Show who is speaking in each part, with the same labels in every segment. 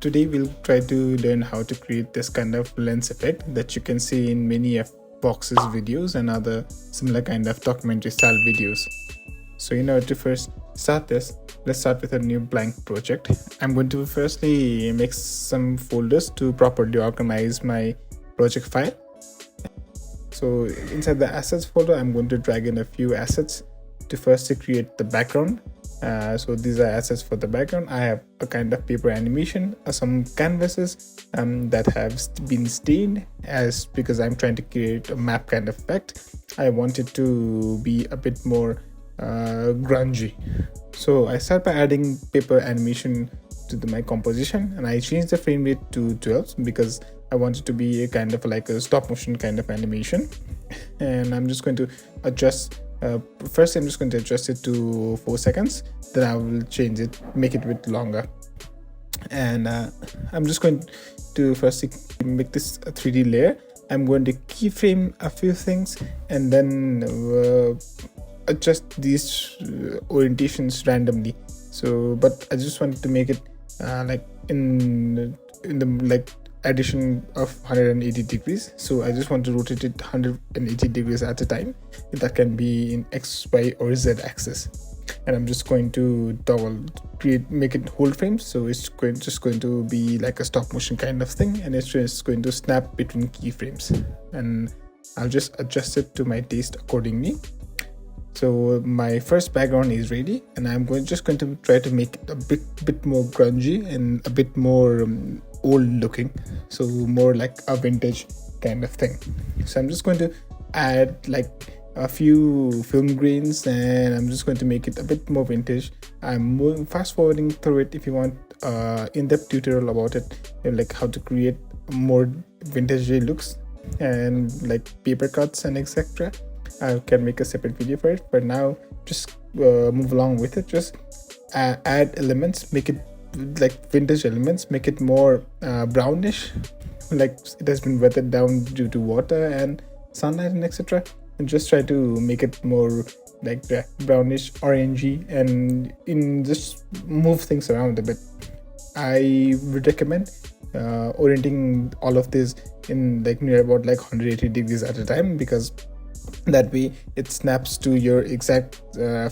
Speaker 1: today we'll try to learn how to create this kind of lens effect that you can see in many of Vox's videos and other similar kind of documentary style videos. So in order to first start this, let's start with a new blank project. I'm going to firstly make some folders to properly organize my project file. So inside the assets folder, I'm going to drag in a few assets to first create the background. So these are assets for the background. I have a kind of paper animation, some canvases that have been stained because I'm trying to create a map kind of effect. I want it to be a bit more grungy. So I start by adding paper animation to my composition, and I change the frame rate to 12 because I want it to be a kind of like a stop motion kind of animation. And I'm just going to adjust first I'm just going to adjust it to 4 seconds, then I will change it, make it a bit longer. And I'm just going to first make this a 3D layer. I'm going to keyframe a few things and then adjust these orientations randomly. So but I just wanted to make it like in the like addition of 180 degrees. So I just want to rotate it 180 degrees at a time. That can be in X, Y, or Z axis. And I'm just going to make it whole frames. So it's just going to be like a stop motion kind of thing, and it's just going to snap between keyframes. And I'll just adjust it to my taste accordingly. So my first background is ready, and I'm just going to try to make it a bit more grungy and a bit more old looking, so more like a vintage kind of thing. So I'm just going to add like a few film grains, and I'm just going to make it a bit more vintage. I'm fast forwarding through it. If you want in-depth tutorial about it, like how to create more vintage looks and like paper cuts and etc., I can make a separate video for it. But now just move along with it. Just add elements, make it like vintage elements, make it more brownish, like it has been weathered down due to water and sunlight and etc., and just try to make it more like brownish orangey, and just move things around a bit. I would recommend orienting all of this in like near about like 180 degrees at a time, because that way it snaps to your exact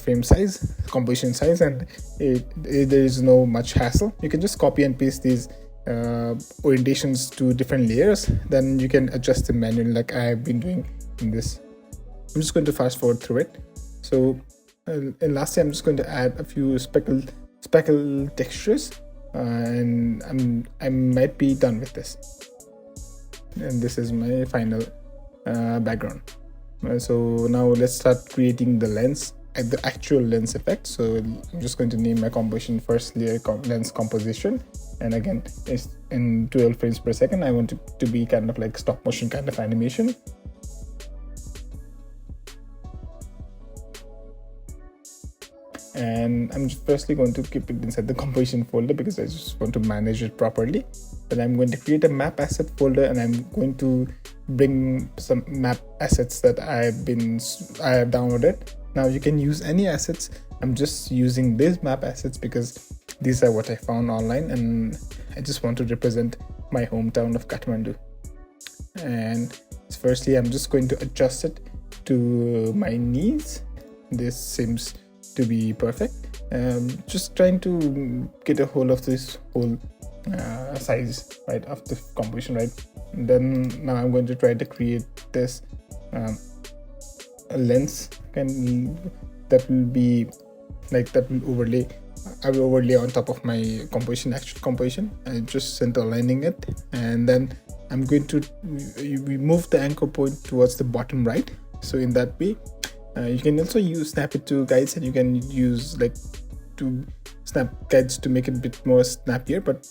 Speaker 1: frame size, composition size, and there is no much hassle. You can just copy and paste these orientations to different layers, then you can adjust them manually like I have been doing in this. I'm just going to fast forward through it. So and lastly, I'm just going to add a few speckle textures, and I might be done with this. And this is my final background. So now let's start creating the lens, the actual lens effect. So I'm just going to name my composition first layer lens composition, and again it's in 12 frames per second. I want it to be kind of like stop motion kind of animation. And I'm firstly going to keep it inside the composition folder because I just want to manage it properly. Then I'm going to create a map asset folder, and I'm going to bring some map assets that I have downloaded. Now you can use any assets. I'm just using these map assets because these are what I found online, and I just want to represent my hometown of Kathmandu. And firstly, I'm just going to adjust it to my needs. This seems to be perfect. Just trying to get a hold of this whole size right of the composition, right? And then now I'm going to try to create this a lens that will be like that will overlay. I will overlay on top of my actual composition, and just center aligning it. And then I'm going to move the anchor point towards the bottom right. So in that way, you can also use snap it to guides, and you can use like to snap guides to make it a bit more snappier, but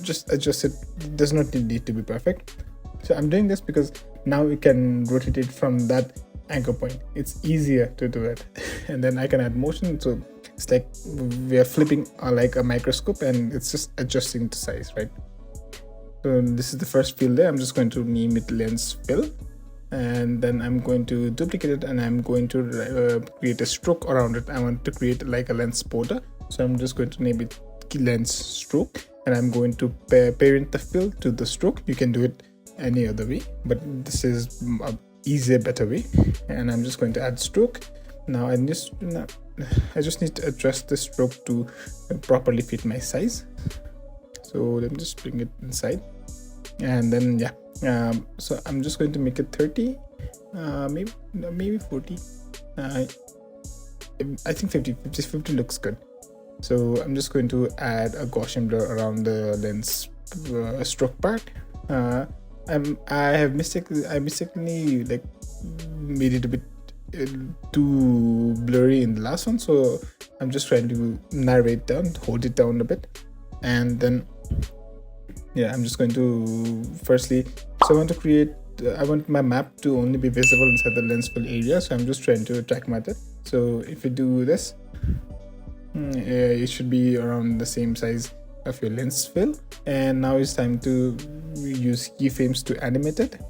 Speaker 1: just adjust it. It does not need to be perfect. So I'm doing this because now we can rotate it from that anchor point. It's easier to do it. And then I can add motion, so it's like we are flipping like a microscope, and it's just adjusting the size, right? So this is the first fill there. I'm just going to name it lens fill, and then I'm going to duplicate it, and I'm going to create a stroke around it. I want to create like a lens border, so I'm just going to name it lens stroke, and I'm going to parent the fill to the stroke. You can do it any other way, but this is a easier, better way. And I'm just going to add stroke. Now I just need to adjust the stroke to properly fit my size. So let me just bring it inside, and then so I'm just going to make it 30, maybe 40. I think 50 looks good. So I'm just going to add a Gaussian blur around the lens stroke part. I mistakenly like made it a bit too blurry in the last one, so I'm just trying to narrow it down, hold it down a bit, and then I'm just going to firstly, so I want my map to only be visible inside the lens fill area, so I'm just trying to track method. So if you do this, it should be around the same size of your lens fill. And now it's time to use keyframes to animate it.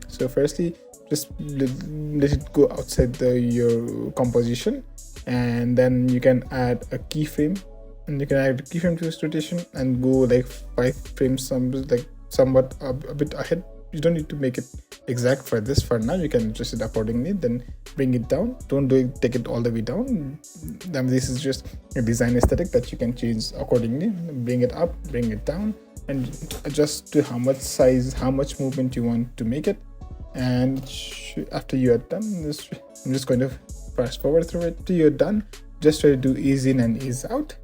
Speaker 1: So firstly, just let it go outside your composition, and then you can add a keyframe, and you can add a keyframe to this rotation and go like 5 frames, somewhat a bit ahead. You don't need to make it exact for this. For now, you can adjust it accordingly, then bring it down. Don't take it all the way down. This is just a design aesthetic that you can change accordingly. Bring it up, bring it down, and adjust to how much size, how much movement you want to make it. And after you are done, I'm just going to fast forward through it till you're done. Just try to do ease in and ease out,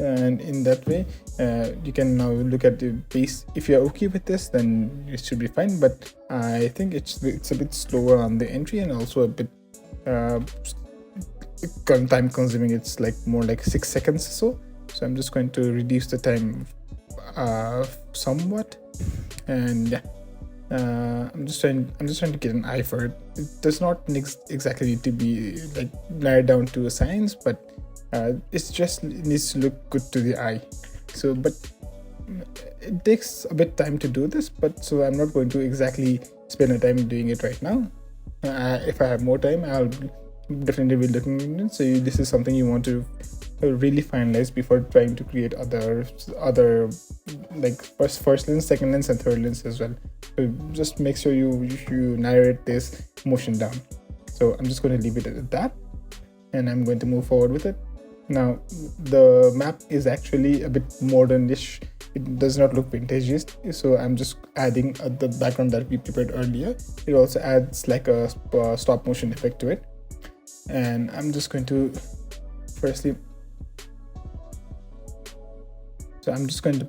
Speaker 1: and in that way you can now look at the base. If you're okay with this, then it should be fine, but I think it's a bit slower on the entry, and also a bit time consuming. It's like more like 6 seconds or so I'm just going to reduce the time somewhat. And I'm just trying to get an eye for it. It does not exactly need to be like narrowed down to a science, but it needs to look good to the eye. So, but it takes a bit time to do this, but so I'm not going to exactly spend the time doing it right now. If I have more time, I'll definitely be looking at it. So this is something you want to really finalize before trying to create other like first lens, second lens, and third lens as well. So just make sure you narrate this motion down. So I'm just going to leave it at that, and I'm going to move forward with it. Now the map is actually a bit modernish. It does not look vintage, so I'm just adding the background that we prepared earlier. It also adds like a stop motion effect to it, and I'm just going to firstly, so I'm just going to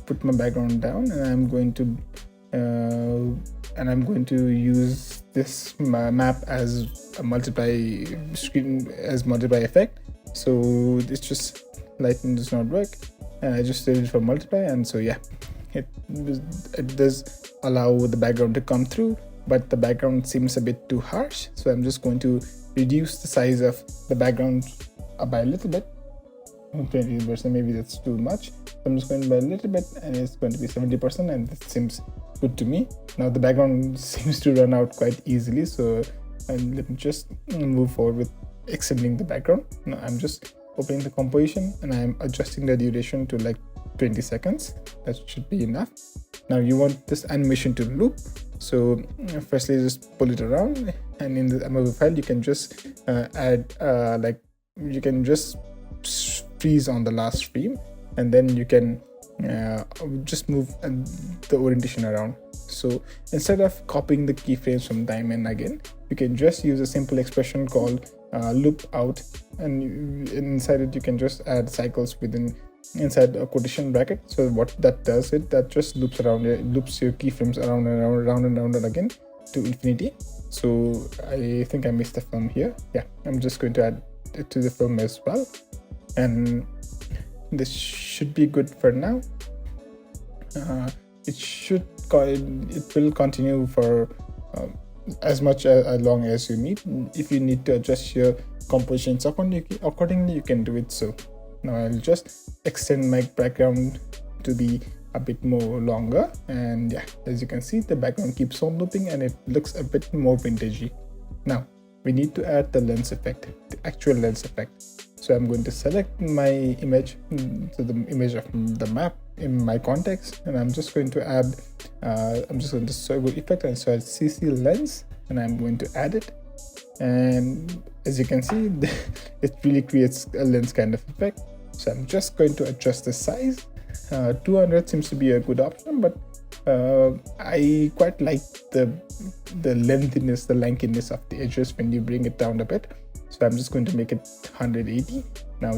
Speaker 1: put my background down, and I'm going to use this map as a multiply effect. So it's just lighting does not work, and I just did it for multiply, and so it does allow the background to come through, but the background seems a bit too harsh. So I'm just going to reduce the size of the background by a little bit. 20%, maybe that's too much. So I'm just going by a little bit, and it's going to be 70%, and it seems good to me. Now the background seems to run out quite easily, so let me just move forward with extending the background. Now I'm just opening the composition, and I'm adjusting the duration to like 20 seconds. That should be enough. Now you want this animation to loop, so firstly just pull it around, and in the MOV file you can just add you can just freeze on the last frame, and then you can just move the orientation around. So instead of copying the keyframes from time and again, you can just use a simple expression called loop out, and inside it you can just add cycles inside a quotation bracket. So what that does, that just loops around, it loops your keyframes around and again to infinity. So I think I missed the film here. I'm just going to add it to the film as well, and this should be good for now. It will continue for as long as you need. If you need to adjust your compositions accordingly, you can do it. So now I'll just extend my background to be a bit more longer, and as you can see, the background keeps on looping and it looks a bit more vintagey. Now we need to add the lens effect, the actual lens effect. So I'm going to select my image, so the image of the map in my context, and I'm just going to add I'm just going to go effect and search CC lens, and I'm going to add it. And as you can see, it really creates a lens kind of effect. So I'm just going to adjust the size. 200 seems to be a good option, but I quite like the lengthiness, the lankiness of the edges when you bring it down a bit. So I'm just going to make it 180. Now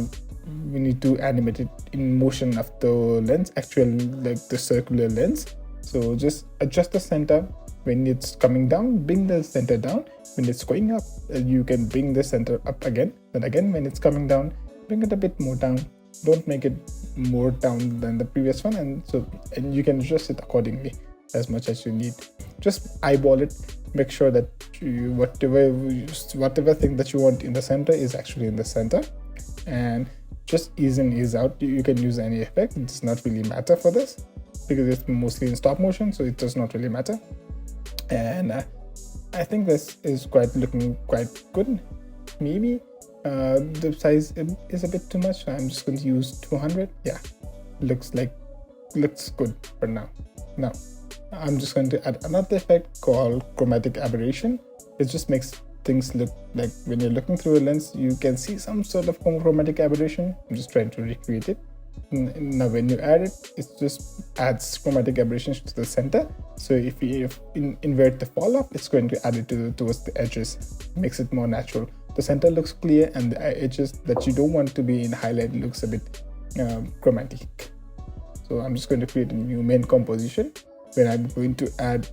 Speaker 1: we need to animate it in motion of the lens, actual like the circular lens. So just adjust the center. When it's coming down, bring the center down. When it's going up, you can bring the center up again. Then again, when it's coming down, bring it a bit more down. Don't make it more down than the previous one, and you can adjust it accordingly as much as you need. Just eyeball it. Make sure that whatever thing that you want in the center is actually in the center, and just ease in, ease out. You can use any effect. It does not really matter for this because it's mostly in stop motion, so it does not really matter. And I think this is looking quite good. Maybe the size is a bit too much, so I'm just going to use 200. Yeah, looks good for now. Now I'm just going to add another effect called chromatic aberration. It just makes things look like when you're looking through a lens, you can see some sort of chromatic aberration. I'm just trying to recreate it. Now when you add it, it just adds chromatic aberrations to the center. So if you invert the fall off, it's going to add it towards the edges, makes it more natural. The center looks clear, and the edges that you don't want to be in highlight looks a bit chromatic. So I'm just going to create a new main composition where I'm going to add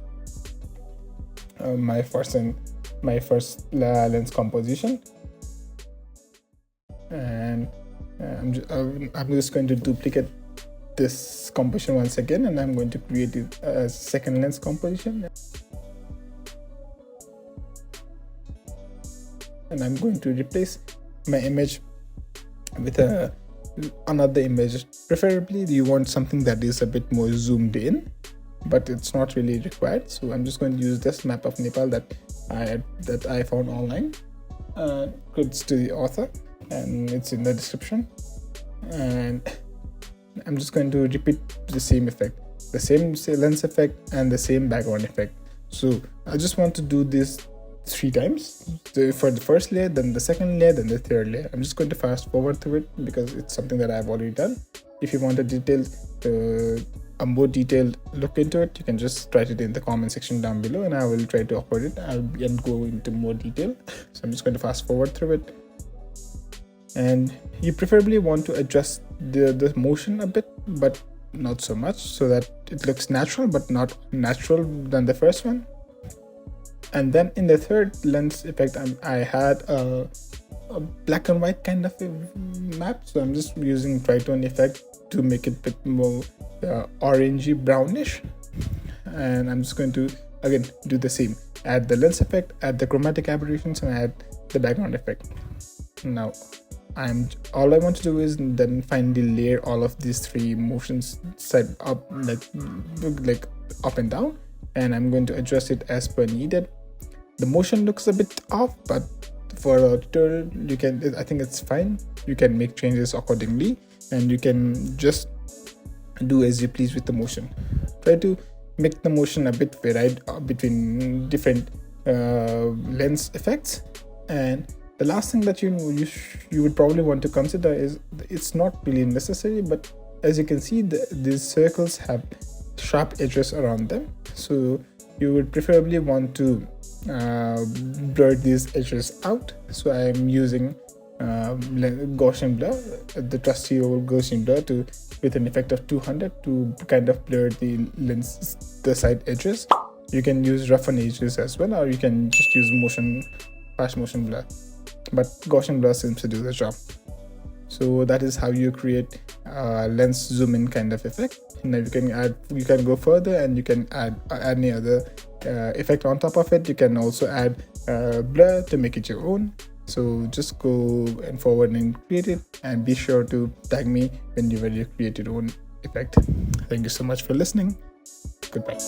Speaker 1: my first lens composition, and I'm just going to duplicate this composition once again, and I'm going to create it as second lens composition, and I'm going to replace my image with another image. Preferably you want something that is a bit more zoomed in, but it's not really required. So I'm just going to use this map of Nepal that I found online. Credits to the author, and it's in the description. And I'm just going to repeat the same effect, the same lens effect and the same background effect. So I just want to do this 3 times. So for the first layer, then the second layer, then the third layer. I'm just going to fast forward through it because it's something that I've already done. If you want a more detailed look into it, you can just write it in the comment section down below, and I will try to upload it and go into more detail. So I'm just going to fast forward through it. And you preferably want to adjust the motion a bit, but not so much, so that it looks natural but not natural than the first one. And then in the third lens effect, I had a black and white kind of a map, so I'm just using tritone effect to make it a bit more orangey brownish. And I'm just going to again do the same, add the lens effect, add the chromatic aberrations, and add the background effect. Now all I want to do is then finally layer all of these 3 motions side up, like up and down, and I'm going to adjust it as per needed. The motion looks a bit off, but for a tutorial I think it's fine. You can make changes accordingly, and you can just do as you please with the motion. Try to make the motion a bit varied between different lens effects. And the last thing that you would probably want to consider is, it's not really necessary, but as you can see, these circles have sharp edges around them, so you would preferably want to blur these edges out. So I'm using Gaussian blur, the trusty old Gaussian blur, with an effect of 200 to kind of blur the side edges. You can use roughen edges as well, or you can just use fast motion blur, but Gaussian blur seems to do the job. So that is how you create a lens zoom in kind of effect. Now you can go further, and you can add any other effect on top of it. You can also add blur to make it your own. So just go and forward and create it, and be sure to tag me when you're ready to create your own effect. Thank you so much for listening. Goodbye.